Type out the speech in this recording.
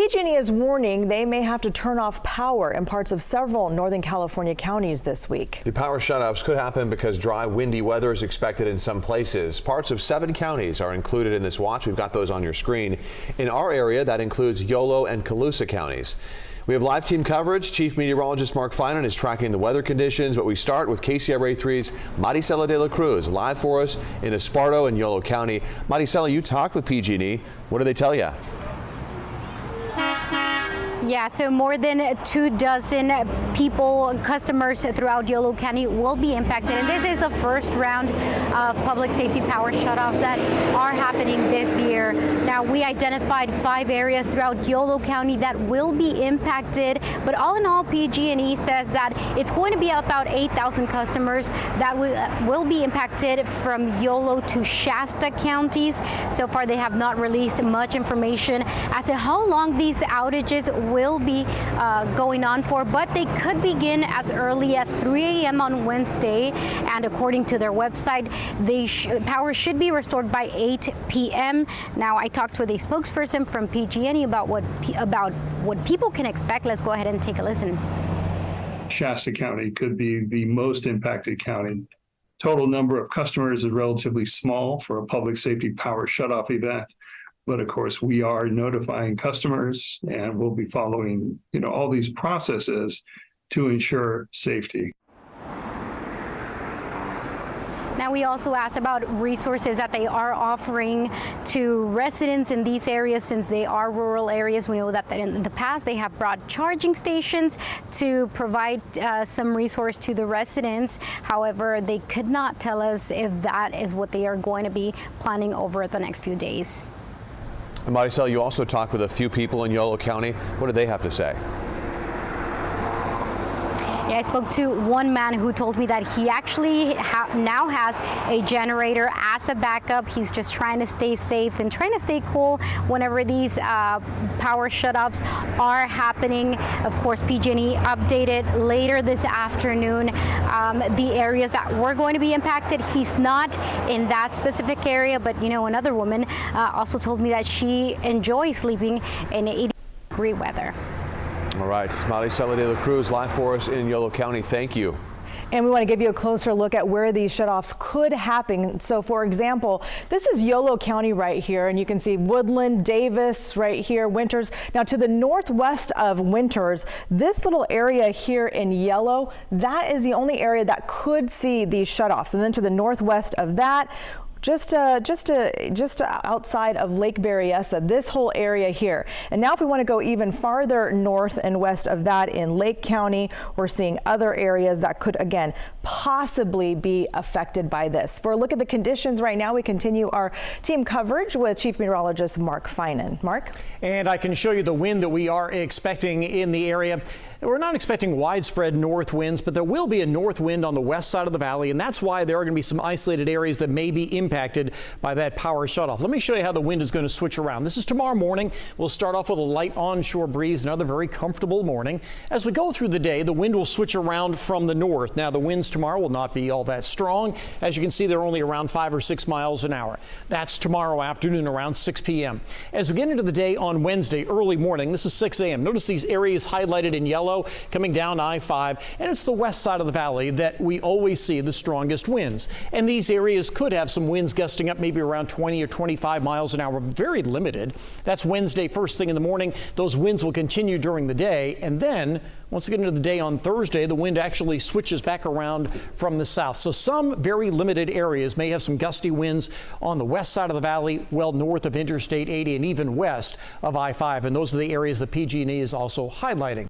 PG&E is warning they may have to turn off power in parts of several Northern California counties this week. The power shutoffs could happen because dry, windy weather is expected in some places. Parts of 7 counties are included in this watch. We've got those on your screen. In our area, that includes Yolo and Colusa counties. We have live team coverage. Chief Meteorologist Mark Finan is tracking the weather conditions, but we start with KCRA 3's Maricela de la Cruz live for us in Esparto and Yolo County. Maricela, you talked with PG&E. What do they tell you? Yeah, so more than 24 people, customers throughout Yolo County will be impacted. And this is the first round of public safety power shutoffs that are happening this year. Now, we identified 5 areas throughout Yolo County that will be impacted. But all in all, PG&E says that it's going to be about 8,000 customers that will be impacted from Yolo to Shasta counties. So far, they have not released much information as to how long these outages will be going on for, but they could begin as early as 3 a.m. on Wednesday. And according to their website, power should be restored by 8 p.m. Now, I talked with a spokesperson from PG&E about what people can expect. Let's go ahead and take a listen. Shasta County could be the most impacted county. Total number of customers is relatively small for a public safety power shutoff event. But of course, we are notifying customers and we'll be following, all these processes to ensure safety. Now, we also asked about resources that they are offering to residents in these areas since they are rural areas. We know that in the past they have brought charging stations to provide some resource to the residents. However, they could not tell us if that is what they are going to be planning over the next few days. Maricela, you also talked with a few people in Yolo County. What did they have to say? Yeah, I spoke to one man who told me that he actually now has a generator as a backup. He's just trying to stay safe and trying to stay cool whenever these power shutoffs are happening. Of course, PG&E updated later this afternoon the areas that were going to be impacted. He's not in that specific area, but another woman also told me that she enjoys sleeping in 80-degree weather. All right, Maricela de la Cruz live for us in Yolo County. Thank you. And we want to give you a closer look at where these shutoffs could happen. So, for example, this is Yolo County right here, and you can see Woodland, Davis right here, Winters. Now, to the northwest of Winters, this little area here in yellow, that is the only area that could see these shutoffs. And then to the northwest of that, just outside of Lake Berryessa, this whole area here. And now if we want to go even farther north and west of that in Lake County, we're seeing other areas that could, again, possibly be affected by this. For a look at the conditions right now, we continue our team coverage with Chief Meteorologist Mark Finan. Mark? And I can show you the wind that we are expecting in the area. We're not expecting widespread north winds, but there will be a north wind on the west side of the valley, and that's why there are going to be some isolated areas that may be impacted by that power shutoff. Let me show you how the wind is going to switch around. This is tomorrow morning. We'll start off with a light onshore breeze, another very comfortable morning. As we go through the day, the wind will switch around from the north. Now, the winds tomorrow will not be all that strong. As you can see, they're only around 5 or 6 miles an hour. That's tomorrow afternoon around 6 p.m. As we get into the day on Wednesday, early morning, this is 6 a.m. Notice these areas highlighted in yellow coming down I-5, and it's the west side of the valley that we always see the strongest winds. And these areas could have some winds gusting up maybe around 20 or 25 miles an hour, very limited. That's Wednesday, first thing in the morning. Those winds will continue during the day, and then once we get into the day on Thursday, the wind actually switches back around from the south. So some very limited areas may have some gusty winds on the west side of the valley, well north of Interstate 80 and even west of I-5. And those are the areas that PG&E is also highlighting.